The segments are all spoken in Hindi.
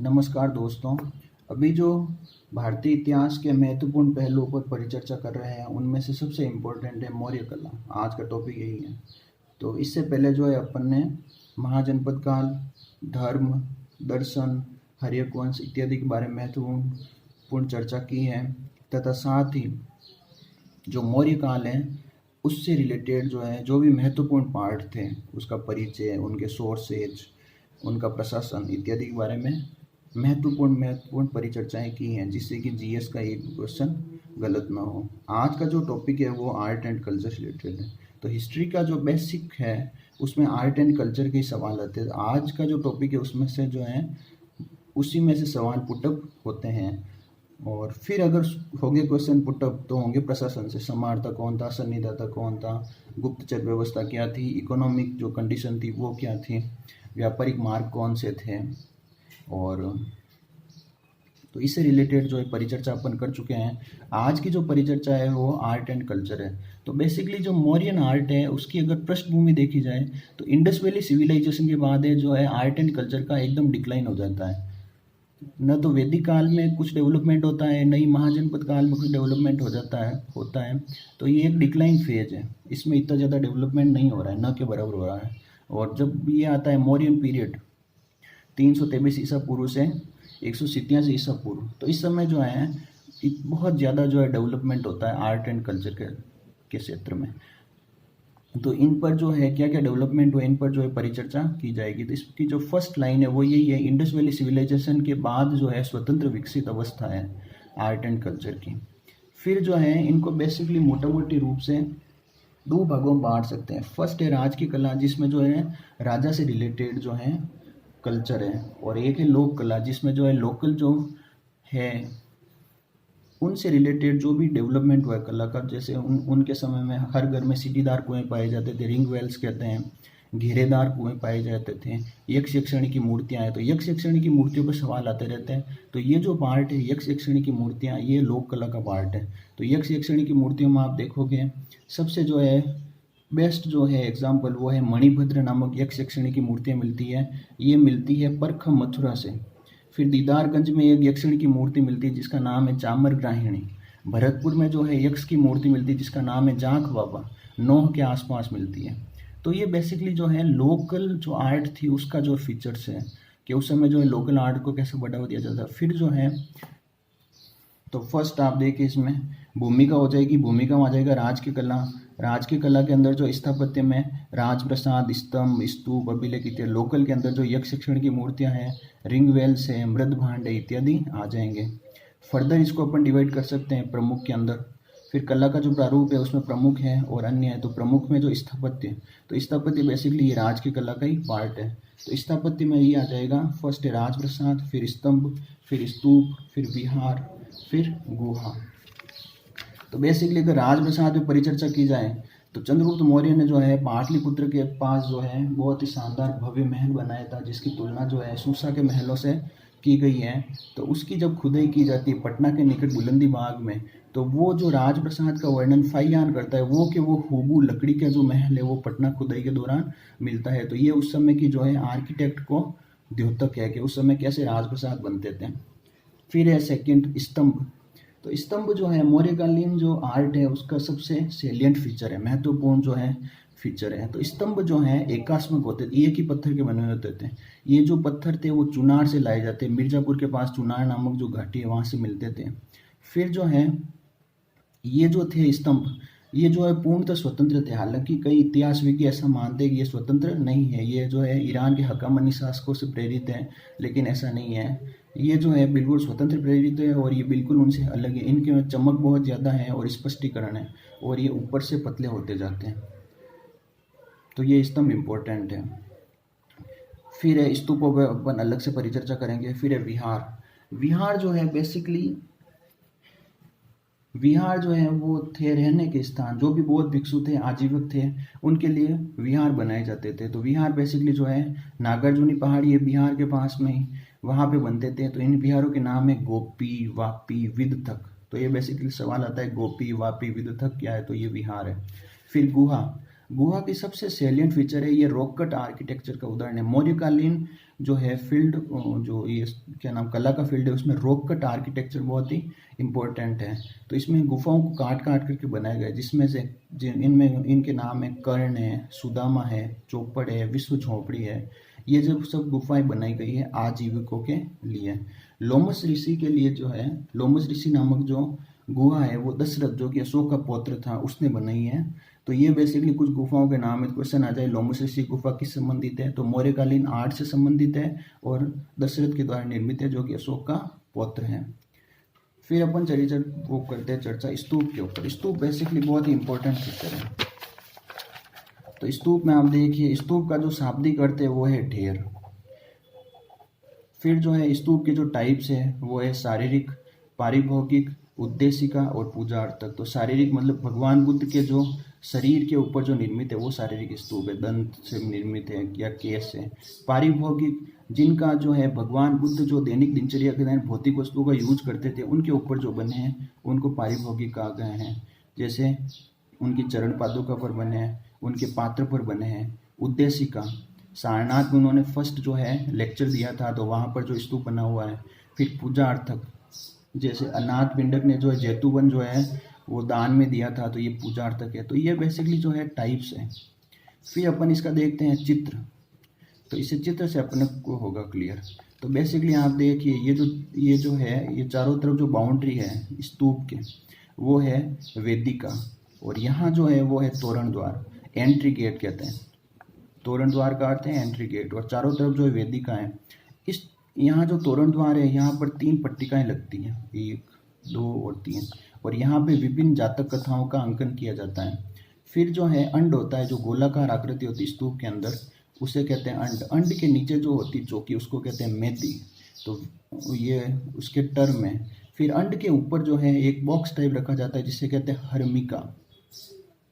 नमस्कार दोस्तों। अभी जो भारतीय इतिहास के महत्वपूर्ण पहलुओं पर परिचर्चा कर रहे हैं उनमें से सबसे इम्पोर्टेंट है मौर्य कला। आज का टॉपिक यही है। तो इससे पहले जो है अपन ने महाजनपद काल, धर्म, दर्शन, हर्यक वंश इत्यादि के बारे में महत्वपूर्ण चर्चा की है तथा साथ ही जो मौर्य काल है उससे रिलेटेड जो है जो भी महत्वपूर्ण पार्ट थे उसका परिचय, उनके सोर्सेज, उनका प्रशासन इत्यादि के बारे में महत्वपूर्ण परिचर्चाएं की हैं, जिससे कि जीएस का एक क्वेश्चन गलत ना हो। आज का जो टॉपिक है वो आर्ट एंड कल्चर से रिलेटेड है। तो हिस्ट्री का जो बेसिक है उसमें आर्ट एंड कल्चर के सवाल आते हैं। आज का जो टॉपिक है उसमें से जो है उसी में से सवाल पुटअप होते हैं। और फिर अगर होंगे क्वेश्चन पुटअप तो होंगे प्रशासन से, सम्राट कौन था, सन्निधाता कौन था, गुप्तचर व्यवस्था क्या थी, इकोनॉमिक जो कंडीशन थी वो क्या थी, व्यापारिक मार्ग कौन से थे। और तो इससे रिलेटेड जो है परिचर्चा अपन कर चुके हैं। आज की जो परिचर्चा है वो आर्ट एंड कल्चर है। तो बेसिकली जो मौर्यन आर्ट है उसकी अगर पृष्ठभूमि देखी जाए तो इंडस वैली सिविलाइजेशन के बाद है जो है आर्ट एंड कल्चर का एकदम डिक्लाइन हो जाता है। न तो वैदिक काल में कुछ डेवलपमेंट होता है, न ही महाजनपद काल में कुछ डेवलपमेंट होता है। तो ये एक डिक्लाइन फेज है, इसमें इतना ज़्यादा डेवलपमेंट नहीं हो रहा है, न के बराबर हो रहा है। और जब ये आता है मौर्यन पीरियड 323 ईसा पूर्व से 187 ईसा पूर्व, तो इस समय जो है बहुत ज़्यादा जो है डेवलपमेंट होता है आर्ट एंड कल्चर के क्षेत्र में। तो इन पर जो है क्या क्या डेवलपमेंट हुआ इन पर जो है परिचर्चा की जाएगी। तो इसकी जो फर्स्ट लाइन है वो यही है, इंडस वैली सिविलाइजेशन के बाद जो है स्वतंत्र विकसित अवस्था है आर्ट एंड कल्चर की। फिर जो है इनको बेसिकली मोटा मोटी रूप से दो भागों में बांट सकते हैं। फर्स्ट है राज की कला, जिसमें जो है राजा से रिलेटेड जो है कल्चर है, और एक है लोक कला जिसमें जो है लोकल जो है उनसे रिलेटेड जो भी डेवलपमेंट हुआ है कला का। जैसे उनके समय में हर घर में सीढ़ीदार कुएं पाए जाते थे, रिंग वेल्स कहते हैं, घेरेदार कुएं पाए जाते थे, यक्ष यक्षिणी की मूर्तियां हैं। तो यक्ष यक्षिणी की मूर्तियों पर सवाल आते रहते हैं। तो ये जो पार्ट है यक्ष यक्षिणी की मूर्तियां, ये लोक कला का पार्ट है। तो यक्ष यक्षिणी की मूर्तियों में आप देखोगे सबसे जो है बेस्ट जो है एग्जाम्पल वो है मणिभद्र नामक यक्ष यक्षिणी की मूर्तियाँ मिलती है। ये मिलती है परखम मथुरा से। फिर दीदारगंज में एक यक्षिणी की मूर्ति मिलती है जिसका नाम है चामर ग्राहिणी। भरतपुर में जो है यक्ष की मूर्ति मिलती है जिसका नाम है जांख बाबा, नोह के आसपास मिलती है। तो ये बेसिकली जो है लोकल जो आर्ट थी उसका जो फीचर्स है कि उस समय जो है लोकल आर्ट को कैसे बढ़ावा दिया जाता है। फिर जो है तो फर्स्ट आप देखिए इसमें भूमिका हो जाएगी, भूमिका में आ जाएगा राज की कला। राज की कला के अंदर जो स्थापत्य में राजप्रसाद, स्तंभ, स्तूप, अभिलेख इत्यादि। लोकल के अंदर जो यक्ष यक्षिणी की मूर्तियां हैं, रिंग वेल्स है, मृद भांडे इत्यादि आ जाएंगे। फर्दर इसको अपन डिवाइड कर सकते हैं प्रमुख के अंदर। फिर कला का जो प्रारूप है उसमें प्रमुख है और अन्य है। तो प्रमुख में जो स्थापत्य, तो स्थापत्य बेसिकली ये राज की कला का ही पार्ट है। तो स्थापत्य में ये आ जाएगा, फर्स्ट है राजप्रसाद, फिर स्तंभ, फिर स्तूप, फिर विहार, फिर गुहा। तो बेसिकली अगर राजप्रसाद में परिचर्चा की जाए तो चंद्रगुप्त मौर्य ने जो है पाटलिपुत्र के पास जो है बहुत ही शानदार भव्य महल बनाया था, जिसकी तुलना जो है सूसा के महलों से की गई है। तो उसकी जब खुदाई की जाती है पटना के निकट बुलंदी बाग में, तो वो जो राजप्रसाद का वर्णन फाइयान करता है वो कि वो हूबू लकड़ी का जो महल है वो पटना खुदाई के दौरान मिलता है। तो ये उस समय की जो है आर्किटेक्ट को द्योतक है कि उस समय कैसे राजप्रसाद बनते थे। फिर है सेकंड स्तंभ। तो स्तंभ जो है मौर्यकालीन जो आर्ट है उसका सबसे सेलियंट फीचर है, महत्वपूर्ण जो है फीचर है। तो स्तंभ जो है एकास्मक होते थे, एक ही पत्थर के बने होते थे। ये जो पत्थर थे वो चुनार से लाए जाते, मिर्जापुर के पास चुनार नामक जो घाटी है वहाँ से मिलते थे। फिर जो है ये जो थे स्तंभ, ये जो है पूर्णतः स्वतंत्र थे। हालांकि कई इतिहासविद ऐसा मानते हैं कि ये स्वतंत्र नहीं है, ये जो है ईरान के हकामनी शासकों से प्रेरित है, लेकिन ऐसा नहीं है। ये जो है बिल्कुल स्वतंत्र प्रेरित है और ये बिल्कुल उनसे अलग है। इनके में चमक बहुत ज़्यादा है और स्पष्टीकरण है, और ये ऊपर से पतले होते जाते हैं। तो ये स्तंभ इम्पोर्टेंट है। फिर है स्तूपों पर अपन अलग से परिचर्चा करेंगे। फिर है विहार। विहार जो है बेसिकली विहार जो है वो थे रहने के स्थान, जो भी बौद्ध भिक्षु थे, आजीवक थे, उनके लिए विहार बनाए जाते थे। तो विहार बेसिकली जो है नागार्जुनी पहाड़ी है बिहार के पास में ही, वहाँ पे बनते थे। तो इन विहारों के नाम है गोपी, वापी, विदथक। तो ये बेसिकली सवाल आता है गोपी, वापी, विदथक क्या है, तो ये विहार है। फिर गुहा। गुहा की सबसे सैलिएंट फीचर है ये रॉक कट आर्किटेक्चर का उदाहरण है। मौर्यकालीन जो है फील्ड, जो ये क्या नाम कला का फील्ड है, उसमें रॉक कट आर्किटेक्चर बहुत ही इम्पोर्टेंट है। तो इसमें गुफाओं को काट काट करके बनाया गया है, जिसमें से इनमें इनके नाम है कर्ण है, सुदामा है, चौपड़ है, विश्व झोपड़ी है। ये जब सब गुफाएं बनाई गई है आजीविकों के लिए। लोमस ऋषि के लिए जो है, लोमस ऋषि नामक जो गुहा है वो दशरथ जो कि अशोक का पौत्र था उसने बनाई है। तो ये बेसिकली कुछ गुफाओं के नाम है। क्वेश्चन आ जाए लोमस ऋषि गुफा किस संबंधित है, तो मौर्यकालीन आर्ट से संबंधित है और दशरथ के द्वारा निर्मित है जो कि अशोक का पौत्र है। फिर अपन चलिए वो करते हैं चर्चा स्तूप के ऊपर। स्तूप बेसिकली बहुत ही इंपॉर्टेंट फीचर है। तो स्तूप में आप देखिए, स्तूप का जो शाब्दिक अर्थ है वो है ढेर। फिर जो है स्तूप के जो टाइप्स है वो है शारीरिक, पारिभौगिक, उद्देशिका और पूजा अर्थक। तो शारीरिक मतलब भगवान बुद्ध के जो शरीर के ऊपर जो निर्मित है वो शारीरिक स्तूप है, दंत से निर्मित है या केश से। पारिभौगिक, जिनका जो है भगवान बुद्ध जो दैनिक दिनचर्या के दौरान भौतिक वस्तुओं का यूज करते थे उनके ऊपर जो बने हैं उनको पारिभौगिक कहा गए हैं। जैसे उनकी चरण पादुका पर बने हैं, उनके पात्र पर बने हैं। उद्देशिका, सारनाथ में उन्होंने फर्स्ट जो है लेक्चर दिया था तो वहाँ पर जो स्तूप बना हुआ है। फिर पूजा अर्थक, जैसे अनाथ पिंडक ने जो है जैतूवन जो है वो दान में दिया था तो ये पूजा अर्थक है। तो ये बेसिकली जो है टाइप्स है। फिर अपन इसका देखते हैं चित्र। तो इसे चित्र से अपने को होगा क्लियर। तो बेसिकली आप देखिए ये जो है ये चारों तरफ जो बाउंड्री है स्तूप के वो है वेदिका, और यहाँ जो है वो है तोरण द्वार, एंट्री गेट कहते हैं। तोरण द्वार का अर्थ है एंट्री गेट, और चारों तरफ जो है वेदिका है। इस यहाँ जो तोरण द्वार है यहाँ पर 3 पट्टिकाएं लगती हैं, 1, 2 और 3, और यहाँ पे विभिन्न जातक कथाओं का अंकन किया जाता है। फिर जो है अंड होता है, जो गोलाकार आकृति होती है स्तूप के अंदर, उसे कहते हैं अंड। अंड के नीचे जो होती चौकी उसको कहते हैं मेदी, तो ये उसके टर्म है। फिर अंड के ऊपर जो है एक बॉक्स टाइप रखा जाता है जिसे कहते हैं हर्मिका।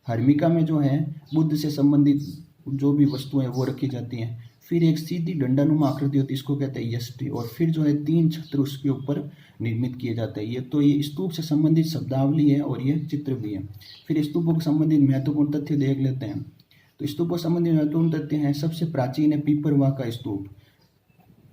हर्मिका में जो है बुद्ध से संबंधित जो भी वस्तुएं वो रखी जाती हैं। फिर एक सीधी डंडानुमा आकृति होती है, इसको कहते हैं यष्टि, और फिर जो है 3 छत्र उसके ऊपर निर्मित किए जाते हैं। ये स्तूप से संबंधित शब्दावली है और ये चित्र भी है। फिर स्तूपों से संबंधित महत्वपूर्ण तथ्य देख लेते हैं। तो स्तूपों से संबंधित महत्वपूर्ण तथ्य हैं, सबसे प्राचीन है पिपरवा का स्तूप।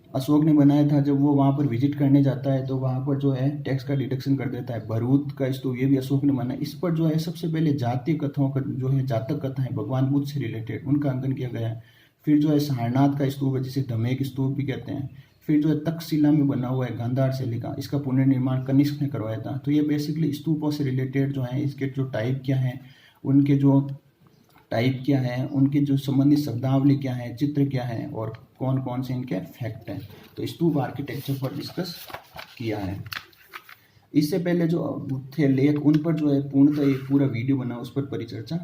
अशोक ने बनाया था, जब वो वहाँ पर विजिट करने जाता है तो वहाँ पर जो है टैक्स का डिडक्शन कर देता है। भरूच का स्तूप, ये भी अशोक ने बनाया। इस पर जो है सबसे पहले जातीय कथाओं का जो है जातक कथाएं भगवान बुद्ध से रिलेटेड उनका अंकन किया गया है। फिर जो है सारनाथ का स्तूप है जिसे धमेक स्तूप भी कहते हैं। फिर जो है तक्षशिला में बना हुआ है गांधार शैली का, इसका पुनर्निर्माण कनिष्क ने करवाया था। तो ये बेसिकली स्तूपों से रिलेटेड जो है इसके जो टाइप क्या है, उनके जो टाइप क्या है, उनके जो संबंधित शब्दावली क्या है, चित्र क्या है और कौन कौन से इनके फैक्ट हैं, तो स्तूप आर्किटेक्चर पर डिस्कस किया है। इससे पहले जो थे लेख उन पर जो है पूर्णतः एक पूरा वीडियो बना, उस पर परिचर्चा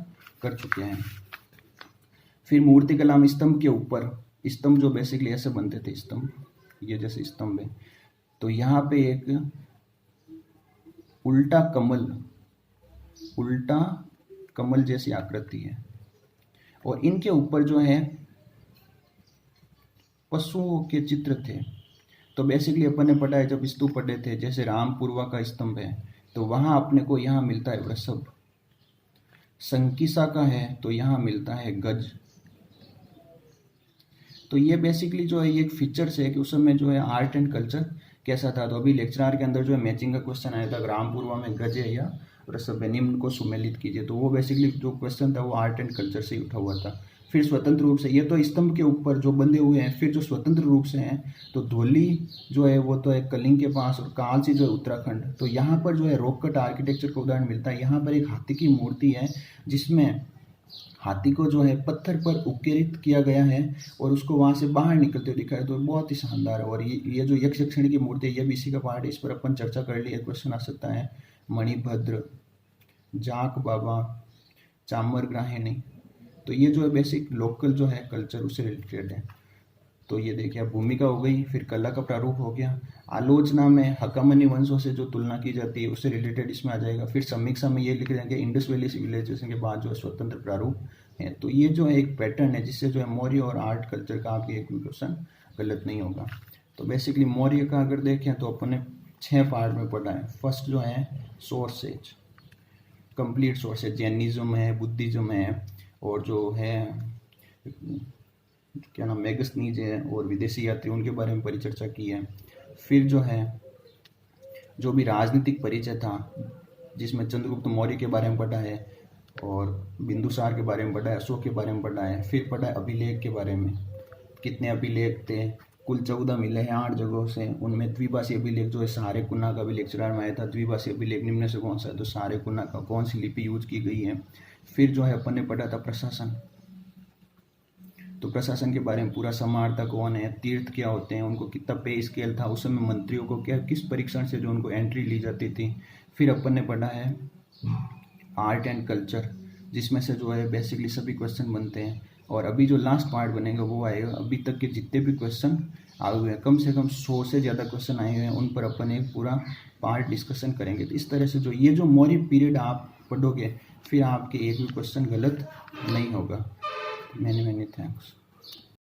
कर चुके हैं। फिर मूर्ति कला में स्तंभ के ऊपर, स्तंभ जो बेसिकली ऐसे बनते थे स्तंभ, ये जैसे स्तंभ है, तो यहाँ पे एक उल्टा कमल जैसी आकृति है, और इनके ऊपर जो है पशुओं के चित्र थे। तो बेसिकली अपन ने पढ़ा है जब स्तूप पढ़े थे, जैसे रामपुरवा का स्तंभ है तो वहाँ अपने को यहाँ मिलता है वृषभ। संकिसा का है तो यहाँ मिलता है गज। तो ये बेसिकली जो है ये एक फीचर्स है कि उस समय जो है आर्ट एंड कल्चर कैसा था। तो अभी लेक्चर के अंदर जो है मैचिंग का क्वेश्चन आया था, रामपुरवा में गज है या वृषभ है, निम्न को सुमेलित कीजिए। तो वो बेसिकली जो क्वेश्चन था वो आर्ट एंड कल्चर से ही उठा हुआ था। फिर स्वतंत्र रूप से, ये तो स्तंभ के ऊपर जो बंधे हुए हैं। फिर जो स्वतंत्र रूप से हैं तो धौली जो है वो तो है कलिंग के पास, और कालसी जो है उत्तराखंड। तो यहाँ पर जो है रॉक कट आर्किटेक्चर का उदाहरण मिलता है। यहाँ पर एक हाथी की मूर्ति है जिसमें हाथी को जो है पत्थर पर उकेरित किया गया है और उसको वहाँ से बाहर निकलते हुए दिखा है। तो बहुत ही शानदार है। और ये जो यक्ष यक्षिणी की मूर्ति है ये भी इसी का पार्ट है, इस पर अपन चर्चा कर ली है, क्वेश्चन आ सकता है। मणिभद्र, जाक बाबा, चामर ग्राहिणी, तो ये जो है बेसिक लोकल जो है कल्चर उससे रिलेटेड है। तो ये देखिए भूमिका हो गई, फिर कला का प्रारूप हो गया। आलोचना में हकामनी वंशों से जो तुलना की जाती है उससे रिलेटेड इसमें आ जाएगा। फिर समीक्षा में ये लिख देंगे इंडस वैली सिविलाइजेशन के बाद जो है स्वतंत्र प्रारूप है। तो ये जो है एक पैटर्न है जिससे जो है मौर्य और आर्ट कल्चर का आपके एक भी क्वेश्चन गलत नहीं होगा। तो बेसिकली मौर्य का अगर देखें तो अपन ने 6 पार्ट में पढ़ा है। फर्स्ट जो है सोर्सेज, कंप्लीट सोर्सेज, जैनिज्म है, बुद्धिज्म है, और जो है क्या नाम मेगस्थनीज है और विदेशी यात्री, उनके बारे में परिचर्चा की है। फिर जो है जो भी राजनीतिक परिचय था, जिसमें चंद्रगुप्त मौर्य के बारे में पढ़ा है और बिंदुसार के बारे में पढ़ा है, अशोक के बारे में पढ़ा है। फिर पढ़ा है अभिलेख के बारे में, कितने अभिलेख थे, कुल 14 मिले हैं 8 जगहों से। उनमें द्विभाषी अभिलेख जो है सहारे कुन्ना का अभिलेख चुरान में आया था। द्विभाषी अभिलेख निम्न से कौन सा है, तो सहारे कुन्ना का। कौन सी लिपि यूज की गई है। फिर जो है अपन ने पढ़ा था प्रशासन, तो प्रशासन के बारे में पूरा समाहर्ता कौन है, तीर्थ क्या होते हैं, उनको कितना पे स्केल था, उस समय मंत्रियों को क्या किस परीक्षण से जो उनको एंट्री ली जाती थी। फिर अपन ने पढ़ा है आर्ट एंड कल्चर, जिसमें से जो है बेसिकली सभी क्वेश्चन बनते हैं। और अभी जो लास्ट पार्ट बनेगा वो आएगा, अभी तक के जितने भी क्वेश्चन आए हुए हैं, कम से कम 100 से ज़्यादा क्वेश्चन आए हुए हैं, उन पर अपन एक पूरा पार्ट डिस्कशन करेंगे। तो इस तरह से जो ये जो मौर्य पीरियड आप पढ़ोगे, फिर आपके एक भी क्वेश्चन गलत नहीं होगा। Many thanks.